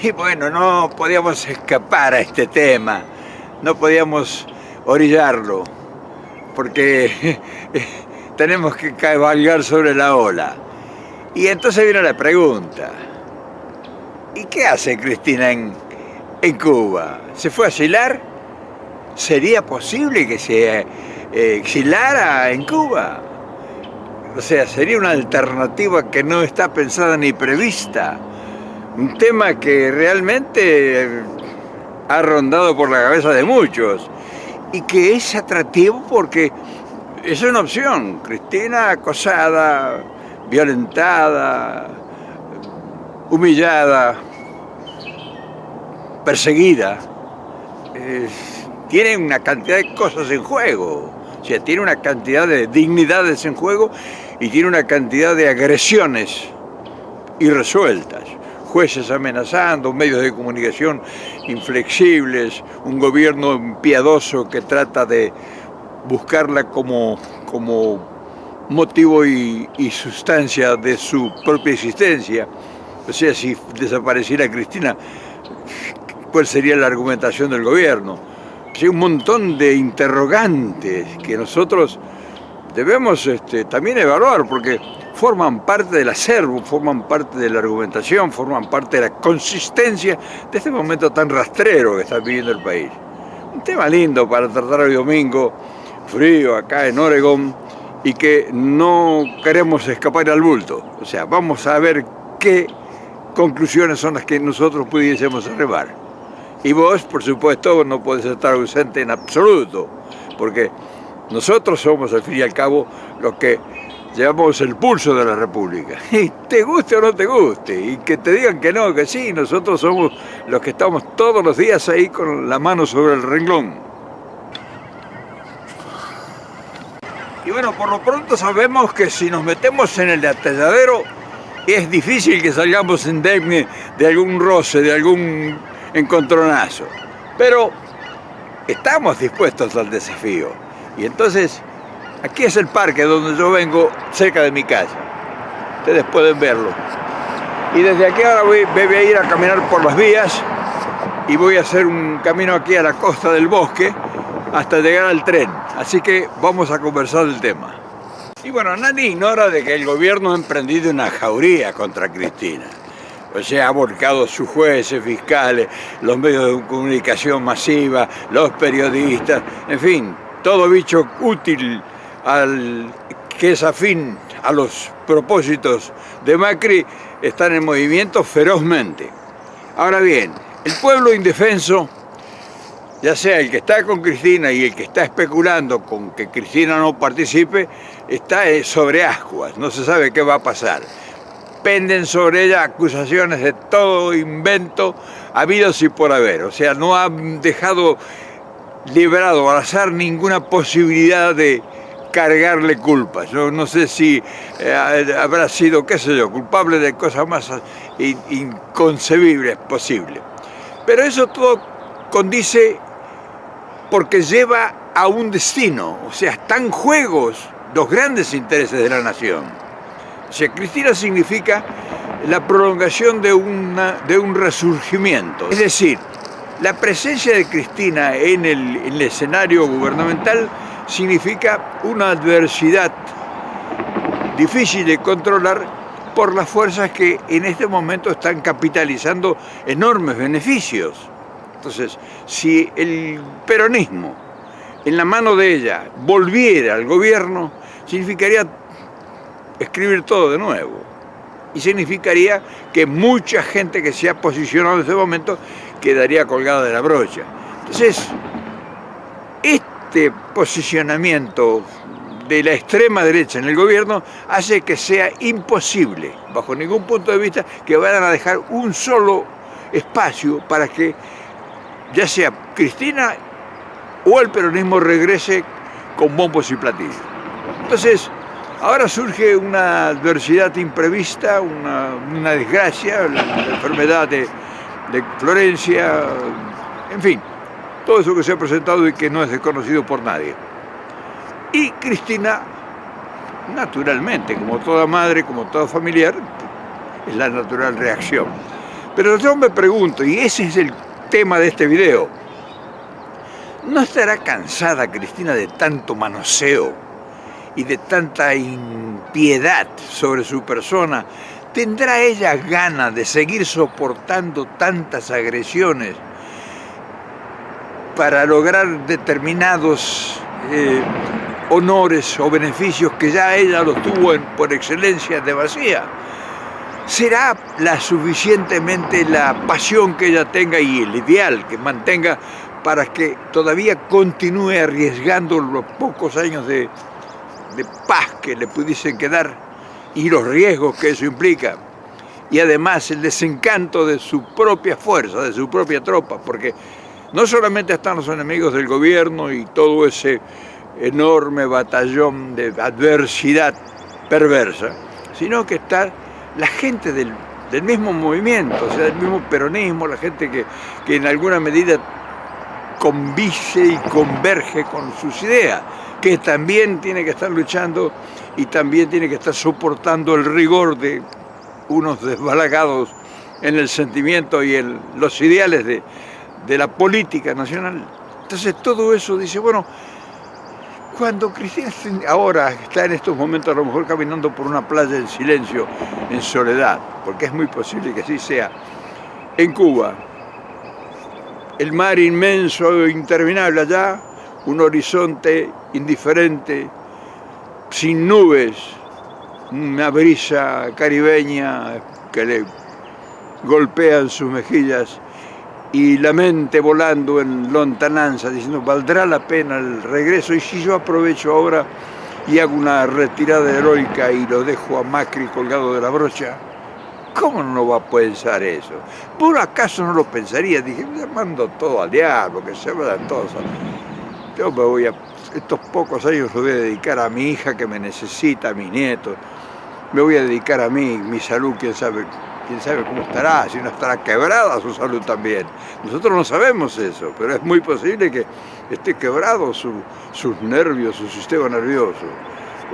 Y bueno, no podíamos escapar a este tema, no podíamos orillarlo, porque tenemos que cabalgar sobre la ola. Y entonces viene la pregunta, ¿y qué hace Cristina en Cuba? ¿Se fue a asilar? ¿Sería posible que se exilara en Cuba? O sea, sería una alternativa que no está pensada ni prevista. Un tema que realmente ha rondado por la cabeza de muchos y que es atractivo porque es una opción. Cristina acosada, violentada, humillada, perseguida, tiene una cantidad de cosas en juego. O sea, tiene una cantidad de dignidades en juego y tiene una cantidad de agresiones irresueltas. Jueces amenazando, medios de comunicación inflexibles, un gobierno impiedoso que trata de buscarla como motivo y sustancia de su propia existencia. O sea, si desapareciera Cristina, ¿cuál sería la argumentación del gobierno? Hay un montón de interrogantes que nosotros debemos también evaluar, porque forman parte del acervo, forman parte de la argumentación, forman parte de la consistencia de este momento tan rastrero que está viviendo el país. Un tema lindo para tratar hoy domingo, frío acá en Oregón, y que no queremos escapar al bulto. O sea, vamos a ver qué conclusiones son las que nosotros pudiésemos arribar. Y vos, por supuesto, no podés estar ausente en absoluto, porque nosotros somos, al fin y al cabo, los que llevamos el pulso de la República. Y te guste o no te guste, y que te digan que no, que sí, nosotros somos los que estamos todos los días ahí con la mano sobre el renglón. Y bueno, por lo pronto sabemos que si nos metemos en el atolladero, es difícil que salgamos indemnes de algún roce, de algún encontronazo. Pero estamos dispuestos al desafío. Y entonces, aquí es el parque donde yo vengo, cerca de mi casa. Ustedes pueden verlo. Y desde aquí ahora voy a ir a caminar por las vías y voy a hacer un camino aquí a la costa del bosque hasta llegar al tren. Así que vamos a conversar del tema. Y bueno, nadie ignora de que el gobierno ha emprendido una jauría contra Cristina. O sea, ha volcado sus jueces, fiscales, los medios de comunicación masiva, los periodistas, en fin, todo bicho útil que es afín a los propósitos de Macri están en movimiento ferozmente. Ahora bien, el pueblo indefenso, ya sea el que está con Cristina y el que está especulando con que Cristina no participe, está sobre ascuas, no se sabe qué va a pasar. Penden sobre ella acusaciones de todo invento habidos y por haber. O sea, no han dejado librado al azar ninguna posibilidad de cargarle culpas. Yo no sé si habrá sido, qué sé yo, culpable de cosas más inconcebibles posibles. Pero eso todo condice porque lleva a un destino. O sea, están en juego los grandes intereses de la nación. O sea, Cristina significa la prolongación de un resurgimiento. Es decir, la presencia de Cristina en el escenario gubernamental significa una adversidad difícil de controlar por las fuerzas que en este momento están capitalizando enormes beneficios. Entonces, si el peronismo, en la mano de ella, volviera al gobierno, significaría escribir todo de nuevo. Y significaría que mucha gente que se ha posicionado en ese momento quedaría colgada de la brocha. Entonces, este posicionamiento de la extrema derecha en el gobierno hace que sea imposible, bajo ningún punto de vista, que vayan a dejar un solo espacio para que ya sea Cristina o el peronismo regrese con bombos y platillos. Entonces, ahora surge una adversidad imprevista, una desgracia, la enfermedad de Florencia, en fin, todo eso que se ha presentado y que no es desconocido por nadie. Y Cristina, naturalmente, como toda madre, como todo familiar, es la natural reacción. Pero yo me pregunto, y ese es el tema de este video, ¿no estará cansada Cristina de tanto manoseo y de tanta impiedad sobre su persona? ¿Tendrá ella ganas de seguir soportando tantas agresiones para lograr determinados honores o beneficios que ya ella los tuvo por excelencia de vacía? ¿Será suficientemente la pasión que ella tenga y el ideal que mantenga para que todavía continúe arriesgando los pocos años de paz que le pudiesen quedar y los riesgos que eso implica? Y además el desencanto de su propia fuerza, de su propia tropa, porque no solamente están los enemigos del gobierno y todo ese enorme batallón de adversidad perversa, sino que está la gente del mismo movimiento, o sea, del mismo peronismo, la gente que en alguna medida convive y converge con sus ideas, que también tiene que estar luchando y también tiene que estar soportando el rigor de unos desbalagados en el sentimiento y los ideales de la política nacional. Entonces todo eso dice, bueno, cuando Cristina ahora está en estos momentos a lo mejor caminando por una playa en silencio, en soledad, porque es muy posible que así sea, en Cuba, el mar inmenso e interminable allá, un horizonte indiferente, sin nubes, una brisa caribeña que le golpea en sus mejillas y la mente volando en lontananza, diciendo, valdrá la pena el regreso, y si yo aprovecho ahora y hago una retirada heroica y lo dejo a Macri colgado de la brocha, ¿cómo no va a pensar eso? ¿Por acaso no lo pensaría? Dije, me mando todo al diablo, que se vayan todos. Yo me voy estos pocos años los voy a dedicar a mi hija que me necesita, a mis nietos. Me voy a dedicar a mí, mi salud, quién sabe cómo estará, si no estará quebrada su salud también. Nosotros no sabemos eso, pero es muy posible que esté quebrado sus nervios, su sistema nervioso.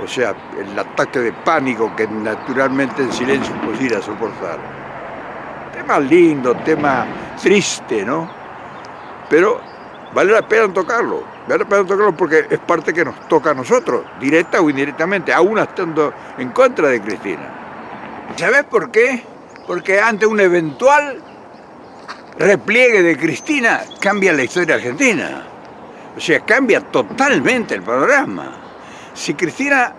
O sea, el ataque de pánico que naturalmente en silencio pudiera soportar. Tema lindo, tema triste, ¿no? Pero vale la pena tocarlo porque es parte que nos toca a nosotros, directa o indirectamente, aún estando en contra de Cristina. ¿Sabes por qué? Porque ante un eventual repliegue de Cristina cambia la historia argentina. O sea, cambia totalmente el panorama. Si Cristina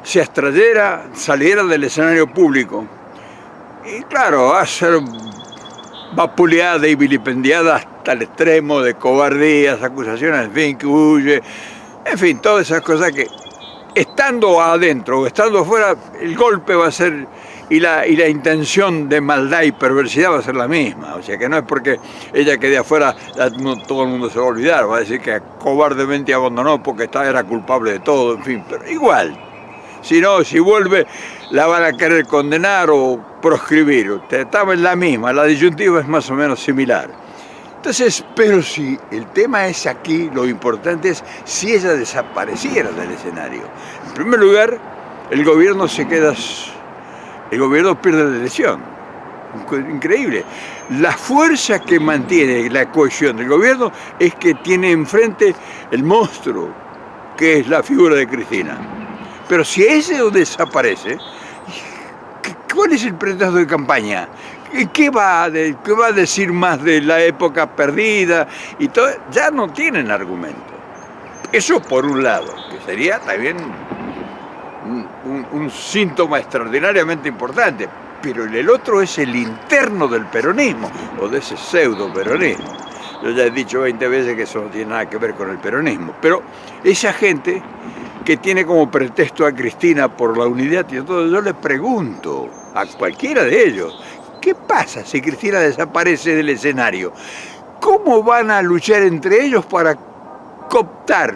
se abstrayera, saliera del escenario público, y claro, va a ser vapuleada y vilipendiada hasta el extremo de cobardías, acusaciones, en fin, que huye, en fin, todas esas cosas que estando adentro o estando afuera, el golpe va a ser, y la intención de maldad y perversidad va a ser la misma. O sea que no es porque ella quede afuera, todo el mundo se va a olvidar, va a decir que cobardemente abandonó porque era culpable de todo, en fin, pero igual. Si no, si vuelve, la van a querer condenar o proscribir. Estamos en la misma, la disyuntiva es más o menos similar. Entonces, pero si el tema es aquí, lo importante es si ella desapareciera del escenario. En primer lugar, el gobierno pierde la elección. Increíble. La fuerza que mantiene la cohesión del gobierno es que tiene enfrente el monstruo, que es la figura de Cristina. Pero si ese desaparece, ¿cuál es el pretexto de campaña? ¿Qué va a decir más de la época perdida? Y todo, ya no tienen argumento. Eso por un lado, que sería también un síntoma extraordinariamente importante. Pero el otro es el interno del peronismo, o de ese pseudo peronismo. Yo ya he dicho 20 veces que eso no tiene nada que ver con el peronismo. Pero esa gente que tiene como pretexto a Cristina por la unidad y todo, yo le pregunto a cualquiera de ellos, ¿qué pasa si Cristina desaparece del escenario? ¿Cómo van a luchar entre ellos para cooptar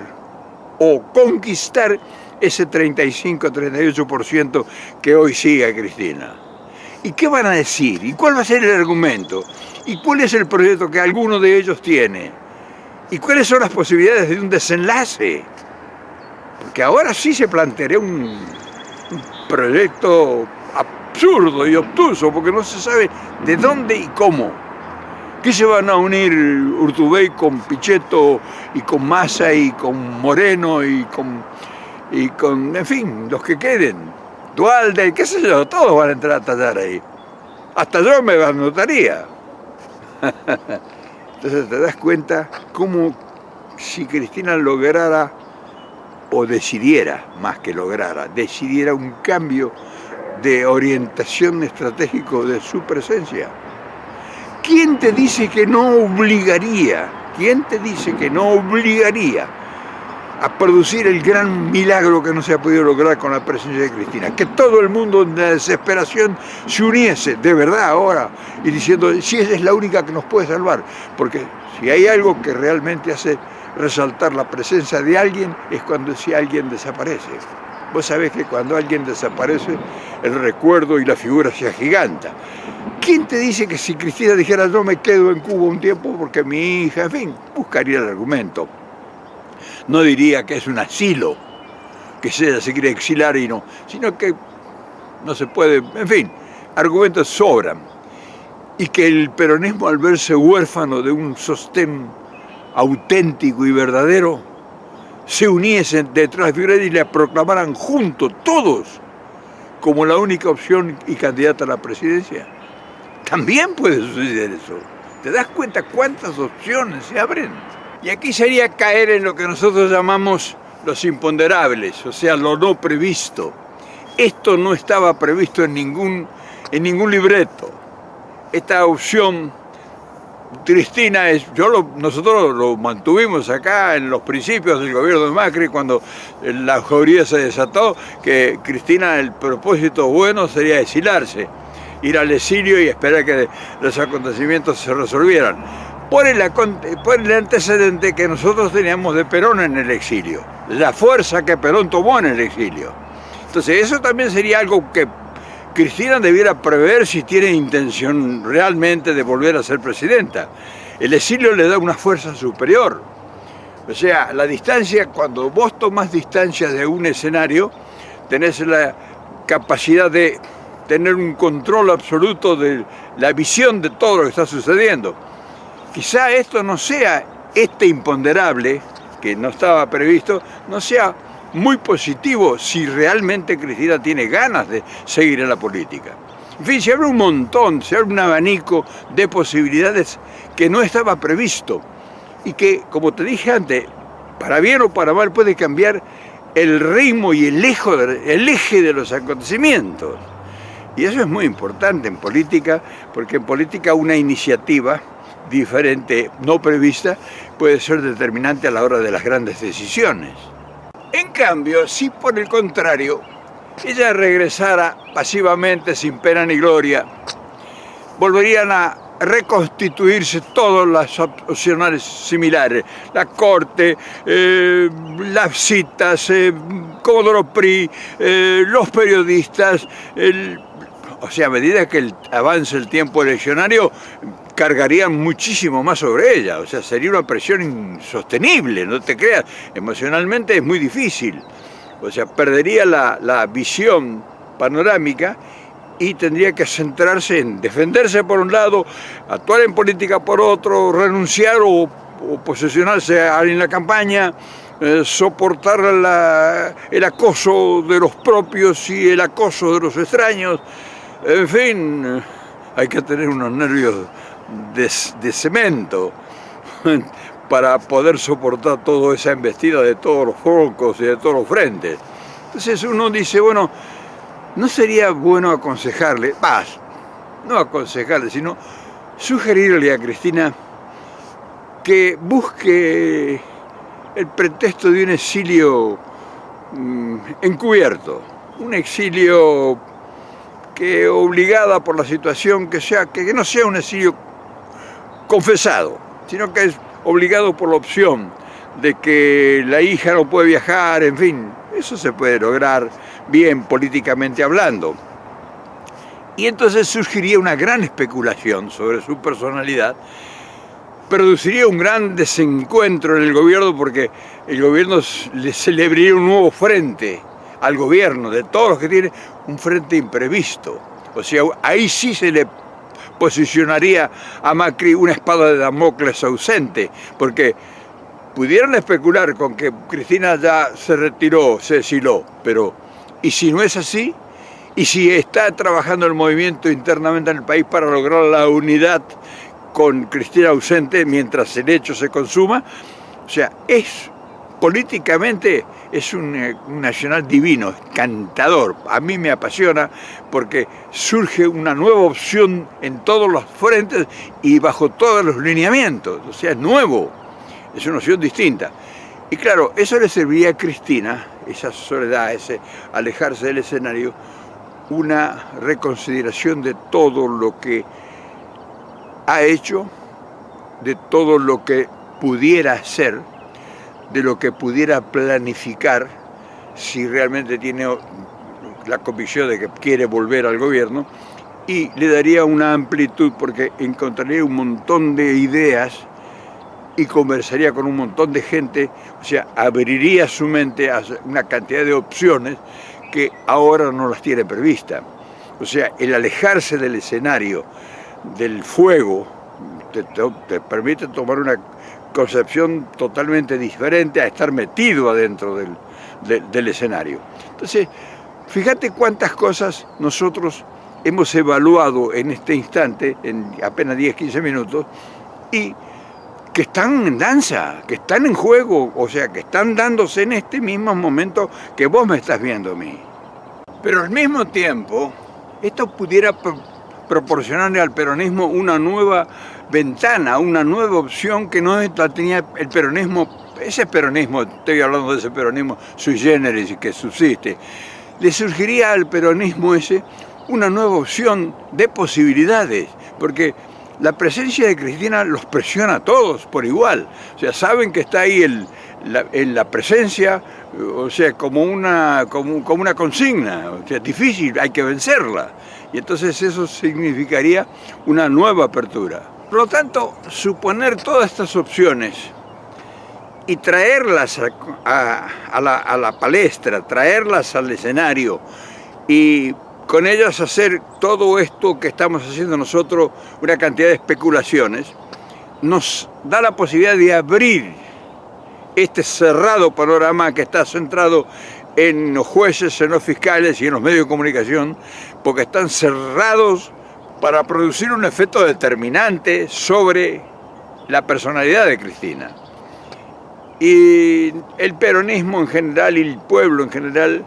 o conquistar ese 35-38% que hoy sigue a Cristina? ¿Y qué van a decir? ¿Y cuál va a ser el argumento? ¿Y cuál es el proyecto que alguno de ellos tiene? ¿Y cuáles son las posibilidades de un desenlace? Porque ahora sí se plantearía un proyecto absurdo y obtuso, porque no se sabe de dónde y cómo. ¿Qué se van a unir Urtubey con Pichetto y con Massa y con Moreno y con, en fin, los que queden? Duhalde, qué sé yo, todos van a entrar a tallar ahí. Hasta yo me anotaría. Entonces te das cuenta cómo si Cristina lograra, o decidiera, más que lograra, decidiera un cambio de orientación estratégico de su presencia. ¿Quién te dice que no obligaría? ¿Quién te dice que no obligaría a producir el gran milagro que no se ha podido lograr con la presencia de Cristina? Que todo el mundo en la desesperación se uniese, de verdad ahora, y diciendo, si ella es la única que nos puede salvar. Porque si hay algo que realmente hace resaltar la presencia de alguien, es cuando si alguien desaparece. Vos sabés que cuando alguien desaparece, el recuerdo y la figura se agiganta. ¿Quién te dice que si Cristina dijera yo me quedo en Cuba un tiempo porque mi hija, en fin, buscaría el argumento? No diría que es un asilo, que ella se quiere exilar y no, sino que no se puede, en fin, argumentos sobran. Y que el peronismo, al verse huérfano de un sostén auténtico y verdadero, se uniesen detrás de Figueroa y la proclamaran juntos, todos, como la única opción y candidata a la presidencia. También puede suceder eso. ¿Te das cuenta cuántas opciones se abren? Y aquí sería caer en lo que nosotros llamamos los imponderables, o sea, lo no previsto. Esto no estaba previsto en ningún libreto. Esta opción, Cristina, nosotros lo mantuvimos acá en los principios del gobierno de Macri, cuando la jauría se desató, que Cristina, el propósito bueno sería exilarse, ir al exilio y esperar que los acontecimientos se resolvieran. Por el antecedente que nosotros teníamos de Perón en el exilio, la fuerza que Perón tomó en el exilio. Entonces eso también sería algo que Cristina debiera prever si tiene intención realmente de volver a ser presidenta. El exilio le da una fuerza superior. O sea, la distancia, cuando vos tomás distancia de un escenario, tenés la capacidad de tener un control absoluto de la visión de todo lo que está sucediendo. Quizá esto no sea, este imponderable, que no estaba previsto, no sea muy positivo si realmente Cristina tiene ganas de seguir en la política. En fin, se abre un montón, se abre un abanico de posibilidades que no estaba previsto y que, como te dije antes, para bien o para mal puede cambiar el ritmo y el eje de los acontecimientos. Y eso es muy importante en política, porque en política una iniciativa diferente, no prevista, puede ser determinante a la hora de las grandes decisiones. En cambio, si por el contrario, ella regresara pasivamente, sin pena ni gloria, volverían a reconstituirse todas las opcionales similares, la corte, las citas, Comodoro Pri, los periodistas, o sea, a medida que avance el tiempo eleccionario, cargarían muchísimo más sobre ella, o sea, sería una presión insostenible, no te creas, emocionalmente es muy difícil, o sea, perdería la visión panorámica y tendría que centrarse en defenderse por un lado, actuar en política por otro, renunciar o posesionarse en la campaña, soportar el acoso de los propios y el acoso de los extraños, en fin, hay que tener unos nervios de cemento para poder soportar toda esa embestida de todos los focos y de todos los frentes. Entonces uno dice, bueno, ¿no sería bueno aconsejarle, no aconsejarle, sino sugerirle a Cristina que busque el pretexto de un exilio encubierto, un exilio que obligada por la situación que no sea un exilio confesado, sino que es obligado por la opción de que la hija no puede viajar, en fin, eso se puede lograr bien políticamente hablando. Y entonces surgiría una gran especulación sobre su personalidad, produciría un gran desencuentro en el gobierno porque el gobierno le celebraría un nuevo frente al gobierno, de todos los que tiene, un frente imprevisto, O sea, ahí sí se le posicionaría a Macri una espada de Damocles ausente, porque pudieran especular con que Cristina ya se retiró, se exiló, pero ¿y si no es así? ¿Y si está trabajando el movimiento internamente en el país para lograr la unidad con Cristina ausente mientras el hecho se consuma? O sea, políticamente es un nacional divino, encantador. A mí me apasiona porque surge una nueva opción en todos los frentes y bajo todos los lineamientos. O sea, es nuevo, es una opción distinta. Y claro, eso le serviría a Cristina, esa soledad, ese alejarse del escenario, una reconsideración de todo lo que ha hecho, de todo lo que pudiera hacer, de lo que pudiera planificar si realmente tiene la convicción de que quiere volver al gobierno, y le daría una amplitud porque encontraría un montón de ideas y conversaría con un montón de gente, o sea, abriría su mente a una cantidad de opciones que ahora no las tiene previstas. O sea, el alejarse del escenario, del fuego, te permite tomar una concepción totalmente diferente a estar metido adentro del escenario. Entonces, fíjate cuántas cosas nosotros hemos evaluado en este instante, en apenas 10-15 minutos, y que están en danza, que están en juego, o sea, que están dándose en este mismo momento que vos me estás viendo a mí. Pero al mismo tiempo, esto pudiera proporcionarle al peronismo una nueva ventana, una nueva opción que no la tenía el peronismo, ese peronismo, estoy hablando de ese peronismo sui generis que subsiste, le surgiría al peronismo ese una nueva opción de posibilidades, porque la presencia de Cristina los presiona a todos por igual, o sea, saben que está ahí en la presencia, o sea, como una consigna, o sea, difícil, hay que vencerla, y entonces eso significaría una nueva apertura. Por lo tanto, suponer todas estas opciones y traerlas a la palestra, traerlas al escenario y con ellas hacer todo esto que estamos haciendo nosotros, una cantidad de especulaciones, nos da la posibilidad de abrir este cerrado panorama que está centrado en los jueces, en los fiscales y en los medios de comunicación, porque están cerrados para producir un efecto determinante sobre la personalidad de Cristina. Y el peronismo en general y el pueblo en general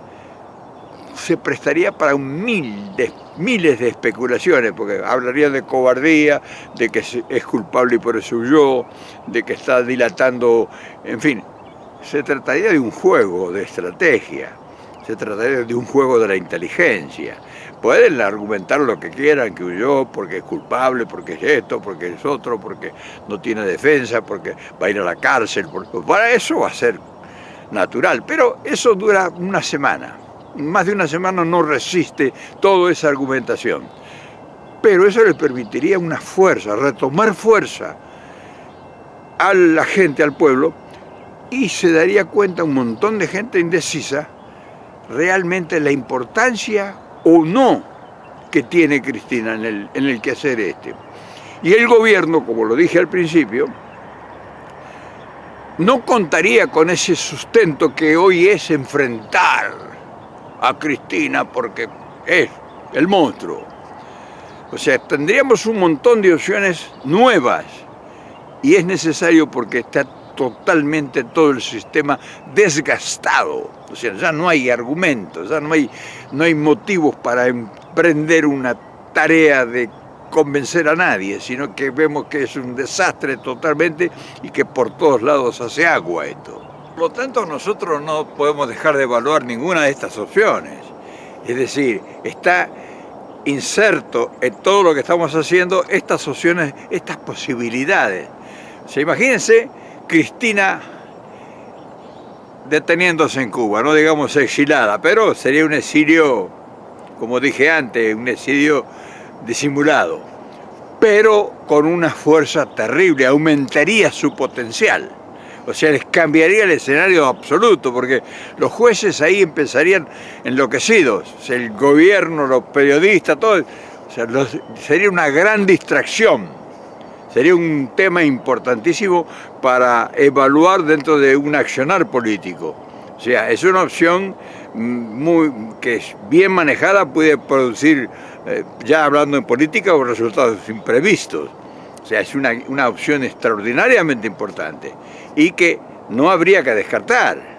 se prestaría para miles de especulaciones, porque hablaría de cobardía, de que es culpable y por eso huyó, de que está dilatando, en fin. Se trataría de un juego de estrategia, se trataría de un juego de la inteligencia. Pueden argumentar lo que quieran, que huyó porque es culpable, porque es esto, porque es otro, porque no tiene defensa, porque va a ir a la cárcel. Para eso va a ser natural, pero eso dura una semana. Más de una semana no resiste toda esa argumentación. Pero eso le permitiría una fuerza, retomar fuerza a la gente, al pueblo, y se daría cuenta un montón de gente indecisa realmente la importancia o no que tiene Cristina en el quehacer este. Y el gobierno, como lo dije al principio, no contaría con ese sustento que hoy es enfrentar a Cristina porque es el monstruo. O sea, tendríamos un montón de opciones nuevas y es necesario porque está totalmente todo el sistema desgastado. O sea, ya no hay argumentos, ya no hay motivos para emprender una tarea de convencer a nadie, sino que vemos que es un desastre totalmente y que por todos lados hace agua esto. Por lo tanto, nosotros no podemos dejar de evaluar ninguna de estas opciones. Es decir, está inserto en todo lo que estamos haciendo estas opciones, estas posibilidades. O sea, imagínense Cristina deteniéndose en Cuba, no digamos exilada, pero sería un exilio, como dije antes, un exilio disimulado, pero con una fuerza terrible, aumentaría su potencial. O sea, les cambiaría el escenario absoluto, porque los jueces ahí empezarían enloquecidos, o sea, el gobierno, los periodistas, todo, o sea, sería una gran distracción, sería un tema importantísimo para evaluar dentro de un accionar político. O sea, es una opción que bien manejada puede producir, ya hablando en política, resultados imprevistos. O sea, es una opción extraordinariamente importante y que no habría que descartar.